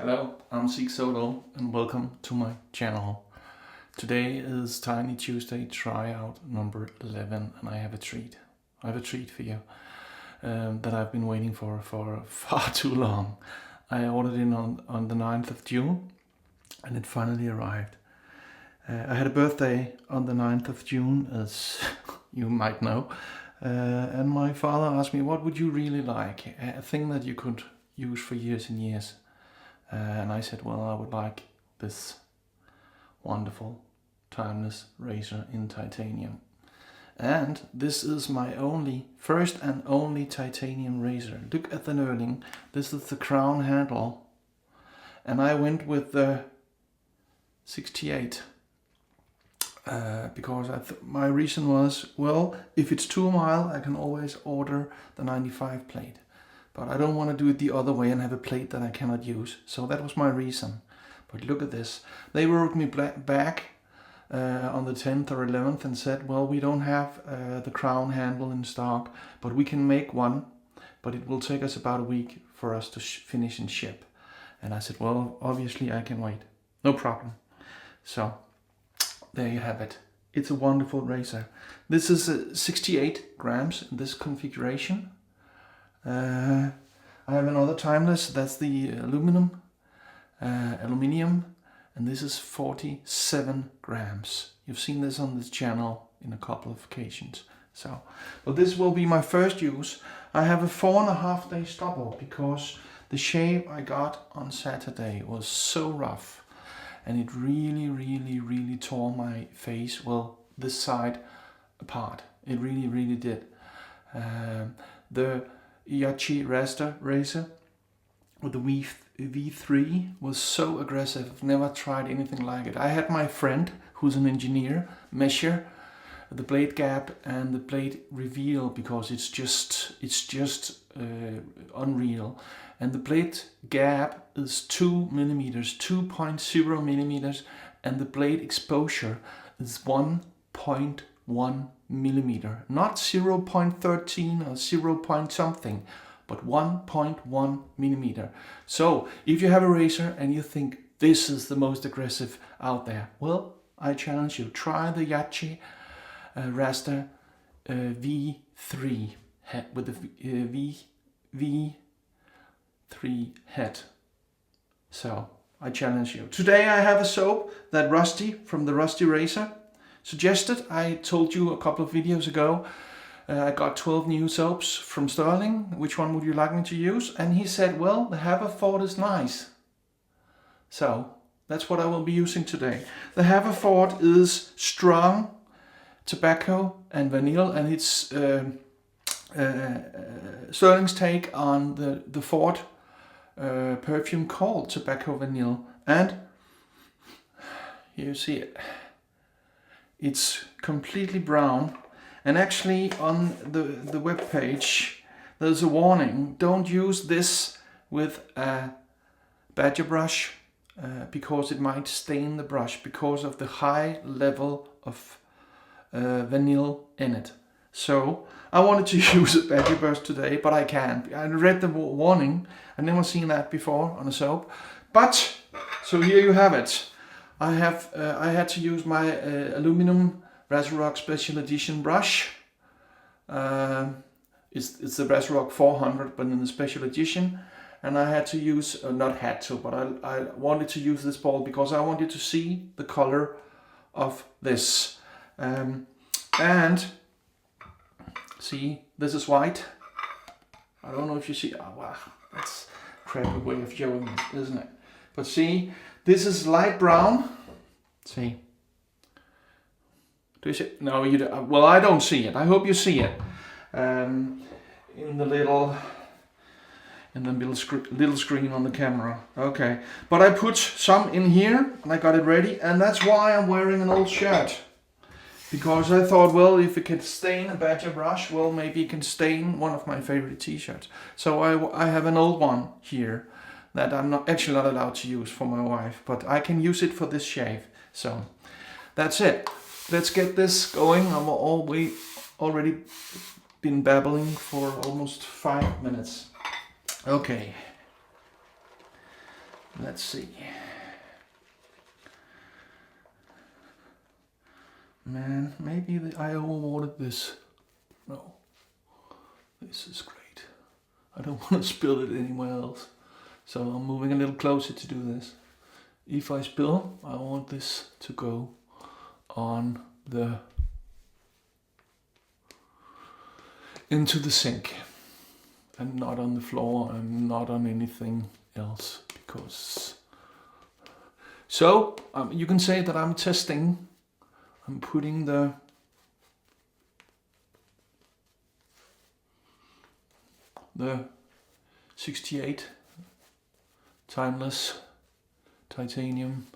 Hello, I'm Sigsolo and welcome to my channel. Today is Tiny Tuesday tryout number 11 and I have a treat. I have a treat for you that I've been waiting for far too long. I ordered it on the 9th of June and it finally arrived. I had a birthday on the 9th of June, as you might know, and my father asked me, what would you really like? A thing that you could use for years and years. And I said, well, I would like this wonderful timeless razor in titanium. And this is my first and only titanium razor. Look at the knurling. This is the crown handle. And I went with the 68. Because my reason was, well, if it's too mild, I can always order the 95 plate. But I don't want to do it the other way and have a plate that I cannot use. So that was my reason. But look at this. They wrote me back on the 10th or 11th and said, well, we don't have the crown handle in stock, but we can make one. But it will take us about a week for us to finish and ship. And I said, well, obviously I can wait. No problem. So there you have it. It's a wonderful razor. This is 68 grams in this configuration. I have another timeless, that's the aluminium, and this is 47 grams. You've seen this on this channel in a couple of occasions. So, but this will be my first use. I have a 4.5 day stopper because the shave I got on Saturday was so rough and it really tore my face, well, this side apart. It really did. The Yachi Raster razor with the V3 was so aggressive. I've never tried anything like it. I had my friend who's an engineer measure the blade gap and the blade reveal because it's just unreal. And the blade gap is 2 millimeters, 2.0 millimeters, and the blade exposure is 1.1 millimeter, not 0.13 or 0 point something, but 1.1 millimeter. So if you have a razor and you think this is the most aggressive out there, well, I challenge you, try the Yachi Raster V3 head with the V3 head. So I challenge you. Today I have a soap that Rusty from the Rusty Razor suggested. I told you a couple of videos ago I got 12 new soaps from Stirling. Which one would you like me to use? And he said, well, the Haverford is nice. So that's what I will be using today. The Haverford is strong tobacco and vanilla, and it's Stirling's take on the Ford perfume called tobacco vanilla. And here you see it. It's completely brown, and actually on the web page there's a warning: don't use this with a badger brush because it might stain the brush because of the high level of vanilla in it. So I wanted to use a badger brush today, but I can't. I read the warning. I've never seen that before on a soap. But so here you have it. I had to use my aluminum Razorock Special Edition brush. It's the Razorock 400, but in the Special Edition. And I had to use, not had to, but I wanted to use this ball because I wanted to see the color of this. And see, this is white. I don't know if you see. Oh, wow, that's a crappy way of showing it, isn't it? But see, this is light brown. See. Do you see? No, you don't. Well, I don't see it. I hope you see it. In the little screen on the camera. Okay. But I put some in here and I got it ready, and that's why I'm wearing an old shirt. Because I thought, well, if it can stain a badger brush, well, maybe it can stain one of my favorite t-shirts. So I have an old one here that I'm not allowed to use for my wife, but I can use it for this shave. So that's it. Let's get this going. I've already been babbling for almost 5 minutes. Okay. Let's see. Man, maybe I overwatered this. No. This is great. I don't want to spill it anywhere else. So I'm moving a little closer to do this. If I spill, I want this to go on into the sink and not on the floor and not on anything else, because so you can say that I'm testing. I'm putting the the 68 timeless titanium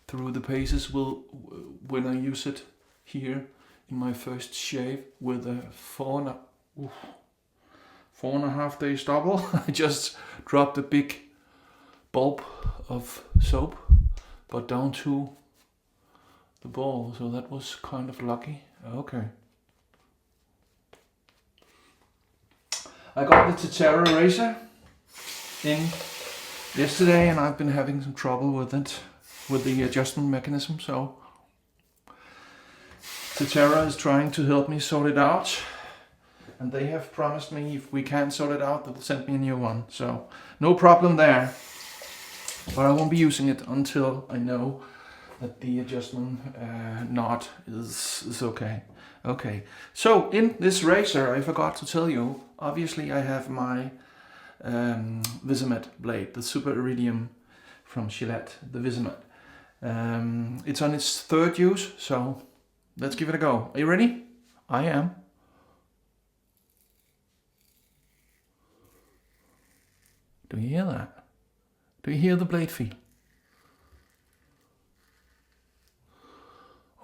through the paces when I use it here in my first shave with a 4.5 days double. I just dropped a big bulb of soap, but down to the ball, so that was kind of lucky. Okay. I got the Tatera razor in yesterday and I've been having some trouble with it, with the adjustment mechanism, so Tatera is trying to help me sort it out, and they have promised me if we can't sort it out, they'll send me a new one, so no problem there. But I won't be using it until I know that the adjustment knot is okay. Okay, so in this razor, I forgot to tell you, obviously I have my Wizamet blade, the Super Iridium from Gillette, the Wizamet. It's on its third use, so let's give it a go. Are you ready? I am. Do you hear that? Do you hear the blade feel?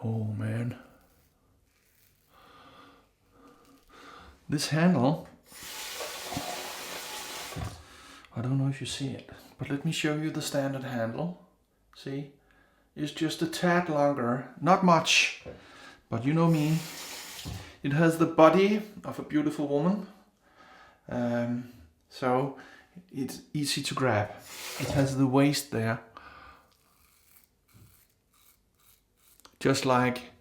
Oh man. This handle, I don't know if you see it, but let me show you the standard handle. See? It's just a tad longer, not much, but you know me. It has the body of a beautiful woman, so it's easy to grab. It has the waist there, just like,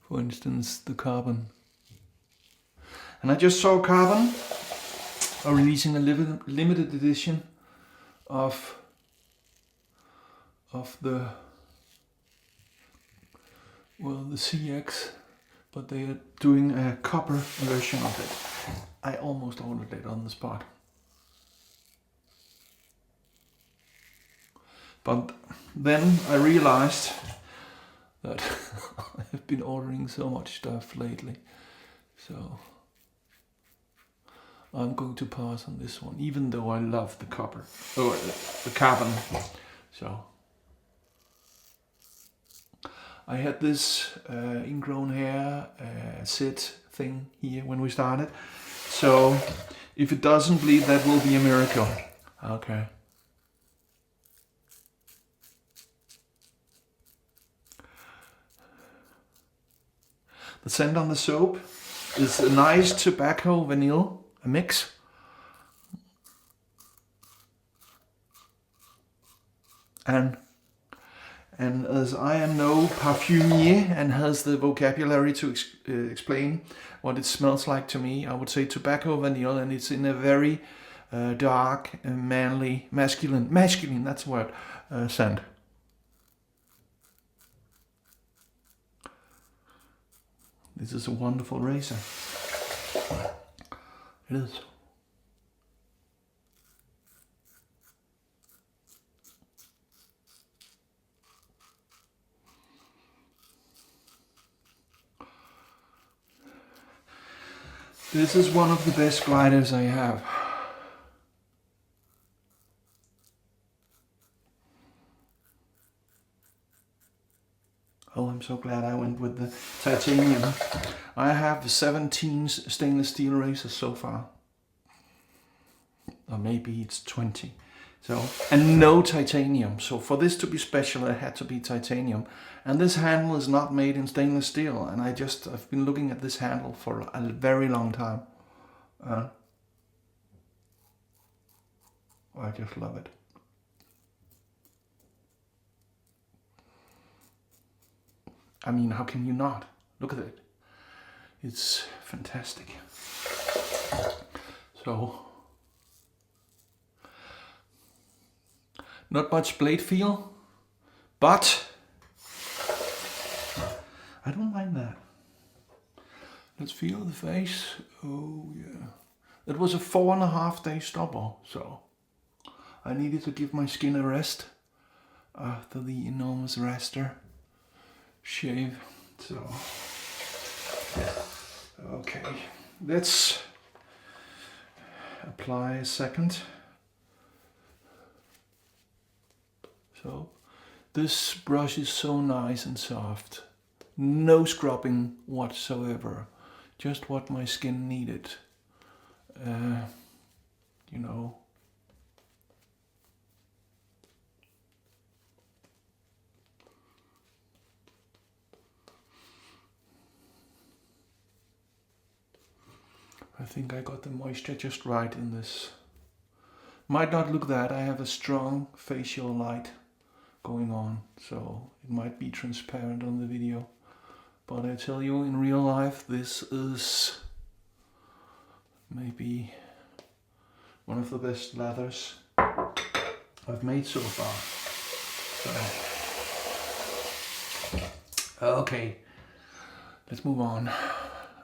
for instance, the Carbon. And I just saw Carbon are releasing a limited edition of the CX, but they are doing a copper version of it. I almost ordered it on the spot, but then I realized that I have been ordering so much stuff lately, so I'm going to pass on this one, even though I love the copper, or the Carbon. So I had this ingrown hair sit thing here when we started, so if it doesn't bleed, that will be a miracle. Okay. The scent on the soap is a nice tobacco vanilla, a mix. And as I am no parfumier and has the vocabulary to explain what it smells like to me, I would say tobacco vanilla, and it's in a very dark and manly, masculine, that's the word, scent. This is a wonderful razor. It is. This is one of the best gliders I have. Oh, I'm so glad I went with the titanium. I have 17 stainless steel razors so far. Or maybe it's 20. So, and no titanium. So for this to be special, it had to be titanium. And this handle is not made in stainless steel. And I've been looking at this handle for a very long time. I just love it. I mean, how can you not? Look at it. It's fantastic. So, not much blade feel, but I don't mind that. Let's feel the face. Oh yeah. It was a 4.5 day stubble, so I needed to give my skin a rest after the enormous raster shave. So, okay, let's apply a second. So, this brush is so nice and soft. No scrubbing whatsoever. Just what my skin needed. You know. I think I got the moisture just right in this. Might not look that, I have a strong facial light going on, so it might be transparent on the video. But I tell you, in real life, this is maybe one of the best lathers I've made so far. So, okay, let's move on.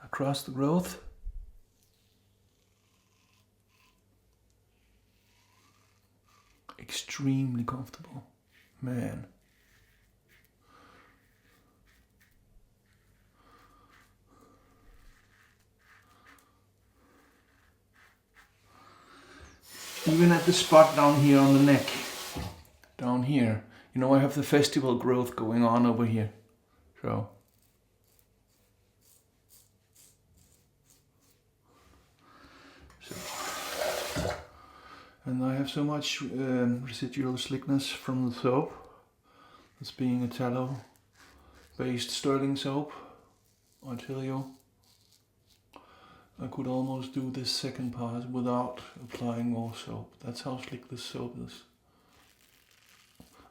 Across the growth. Extremely comfortable, man. Even at the spot down here on the neck, down here, you know, I have the festival growth going on over here, so. And I have so much residual slickness from the soap, this being a tallow-based Stirling soap. I tell you, I could almost do this second pass without applying more soap. That's how slick this soap is.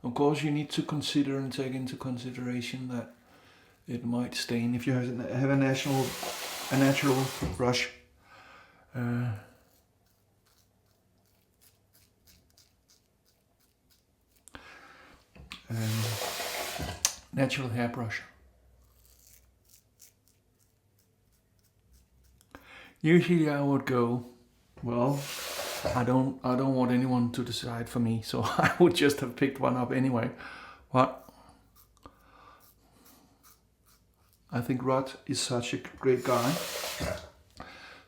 Of course, you need to consider and take into consideration that it might stain if you have a natural brush. Natural hairbrush. Usually I would go, well, I don't want anyone to decide for me, so I would just have picked one up anyway. But I think Rod is such a great guy,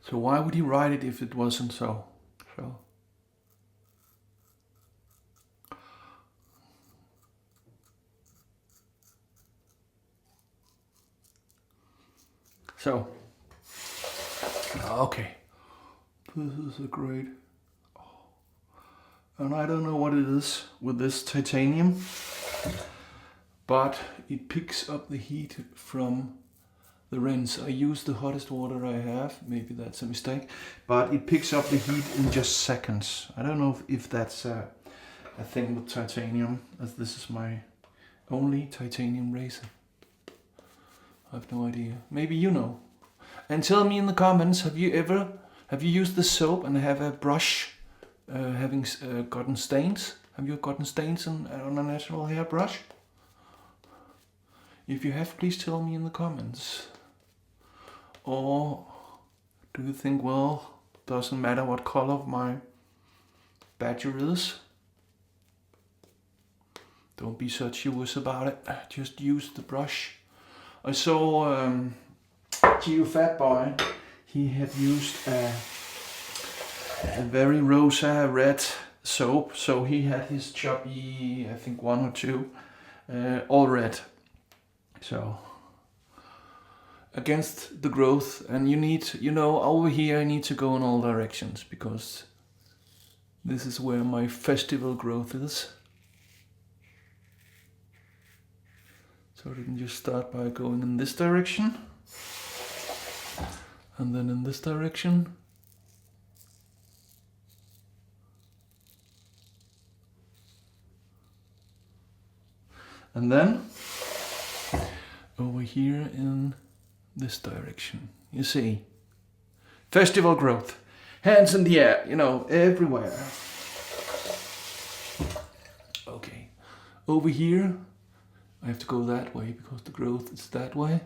so why would he write it if it wasn't so? So, okay, this is a great, and I don't know what it is with this titanium, but it picks up the heat from the rinse. I use the hottest water I have, maybe that's a mistake, but it picks up the heat in just seconds. I don't know if that's a thing with titanium, as this is my only titanium razor. I have no idea. Maybe you know. And tell me in the comments, have you used the soap and have a brush having gotten stains? Have you gotten stains on a natural hairbrush? If you have, please tell me in the comments. Or do you think, well, doesn't matter what color my badger is? Don't be such a wuss about it. Just use the brush. I saw Geo Fat Boy, he had used a very rosa red soap, so he had his chubby, I think 1 or 2, all red. So, against the growth, and you need, you know, over here I need to go in all directions, because this is where my festival growth is. So we can just start by going in this direction, and then in this direction, and then over here in this direction. You see, festival growth, hands in the air, you know, everywhere. Okay, over here, I have to go that way because the growth is that way.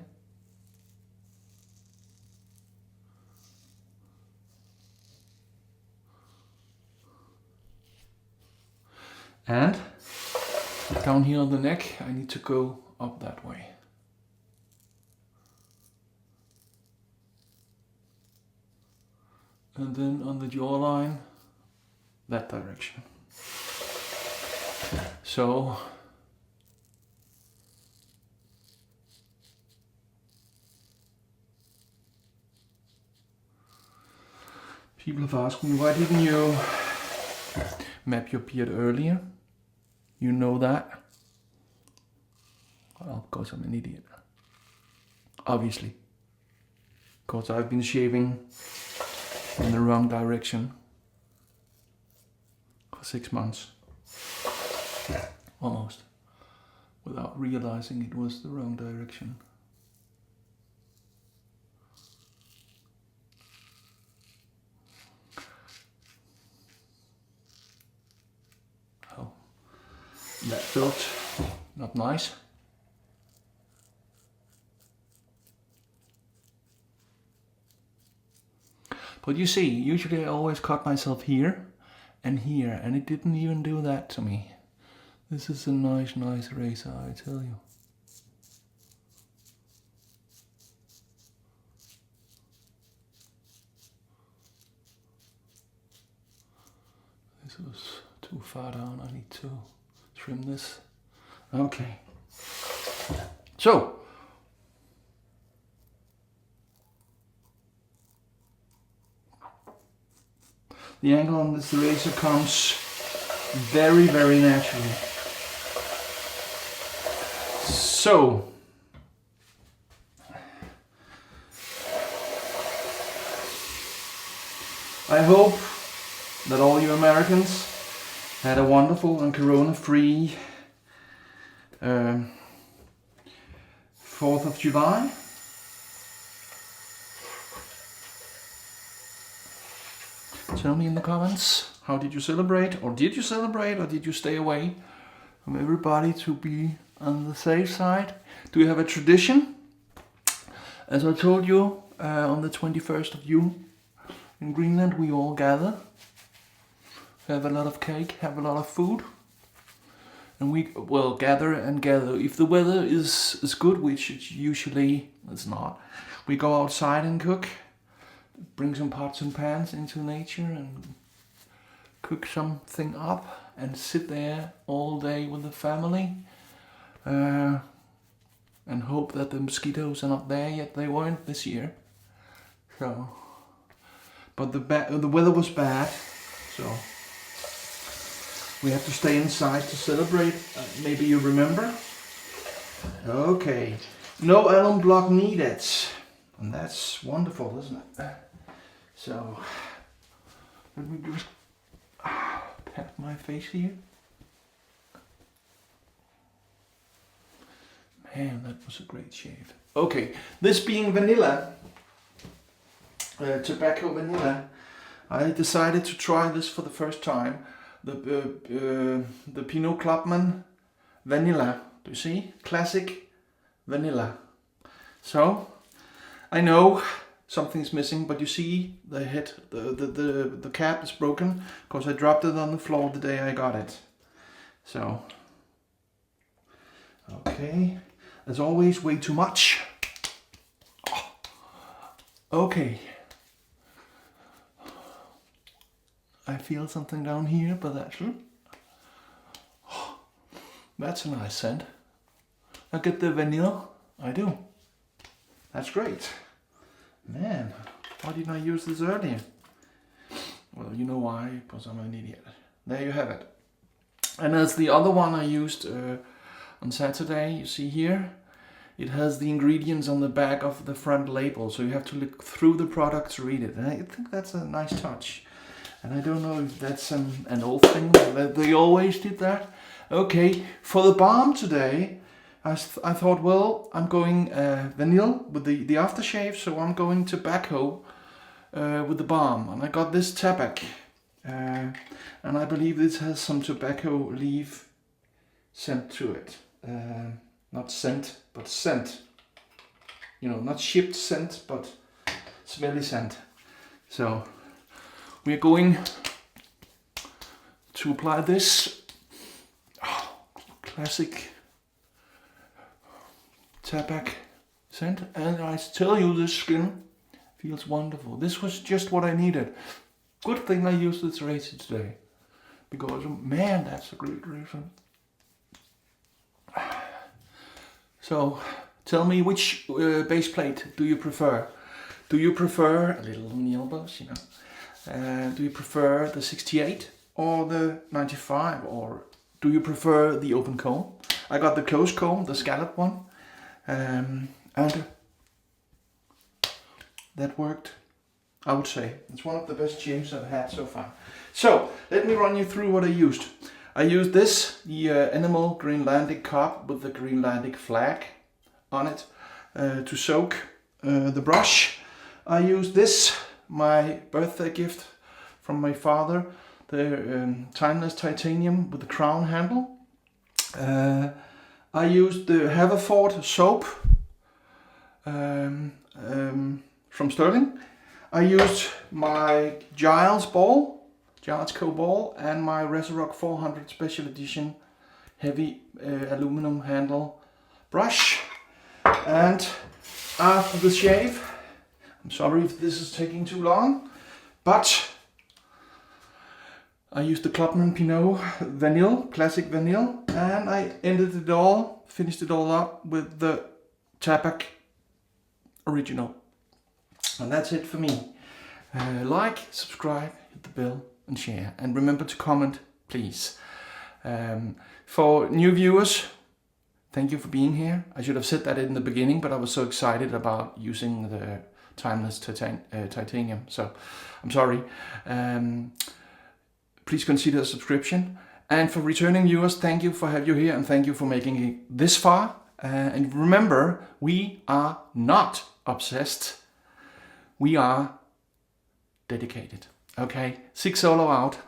And down here on the neck, I need to go up that way. And then on the jawline, that direction. So, people have asked me, why didn't you map your beard earlier? You know that? Well, because I'm an idiot. Obviously. Because I've been shaving in the wrong direction for 6 months. Almost. Without realizing it was the wrong direction. That felt not nice. But you see, usually I always cut myself here, and it didn't even do that to me. This is a nice razor, I tell you. This was too far down, I need to trim this. Okay. So, the angle on this razor comes very, very naturally. So, I hope that all you Americans had a wonderful and corona-free 4th of July. Tell me in the comments, how did you celebrate? Or did you celebrate, or did you stay away from everybody to be on the safe side? Do you have a tradition? As I told you, on the 21st of June in Greenland we all gather, have a lot of cake, have a lot of food, and we will gather and gather. If the weather is good, which it usually is not, we go outside and cook, bring some pots and pans into nature and cook something up and sit there all day with the family and hope that the mosquitoes are not there yet. They weren't this year, so, but the weather was bad, so we have to stay inside to celebrate. Maybe you remember. Okay, no alum block needed, and that's wonderful, isn't it? So let me just pat my face here. Man, that was a great shave. Okay, this being vanilla, tobacco vanilla, I decided to try this for the first time. The Pinot Clubman vanilla. Do you see? Classic vanilla. So I know something's missing, but you see the head, the cap is broken because I dropped it on the floor the day I got it. So okay, there's always way too much. Okay. I feel something down here, but that's a nice scent. I get the vanilla. I do. That's great. Man, why didn't I use this earlier? Well, you know why, because I'm an idiot. There you have it. And as the other one I used on Saturday, you see here, it has the ingredients on the back of the front label, so you have to look through the product to read it. And I think that's a nice touch. And I don't know if that's an old thing, that they always did that. Okay, for the balm today, I thought, well, I'm going vanilla with the aftershave, so I'm going tobacco with the balm. And I got this tabac. And I believe this has some tobacco leaf scent to it. Not scent, but scent. You know, not shipped scent, but smelly scent. So we're going to apply this classic tabac scent, and I tell you, this skin feels wonderful. This was just what I needed. Good thing I used this razor today, because man, that's a great razor. So tell me, which base plate do you prefer? Do you prefer a little nail brush, you know? Do you prefer the 68 or the 95, or do you prefer the open comb? I got the closed comb, the scallop one, and that worked. I would say it's one of the best shaves I've had so far. So let me run you through what I used. I used this, the Animal Greenlandic cup with the Greenlandic flag on it to soak the brush. I used this, my birthday gift from my father, the timeless titanium with the crown handle. I used the Haverford soap from Stirling. I used my Giles Co ball, and my Razorock 400 special edition heavy aluminum handle brush. And after the shave, I'm sorry if this is taking too long, but I used the Clubman Pinot Vanille, Classic Vanille, and I finished it all up with the Tabac Original. And that's it for me. Like, subscribe, hit the bell and share. And remember to comment, please. For new viewers, thank you for being here. I should have said that in the beginning, but I was so excited about using the timeless titanium. So I'm sorry. Please consider a subscription. And for returning viewers, thank you for having you here, and thank you for making it this far. And remember, we are not obsessed. We are dedicated. Okay, sigsolo out.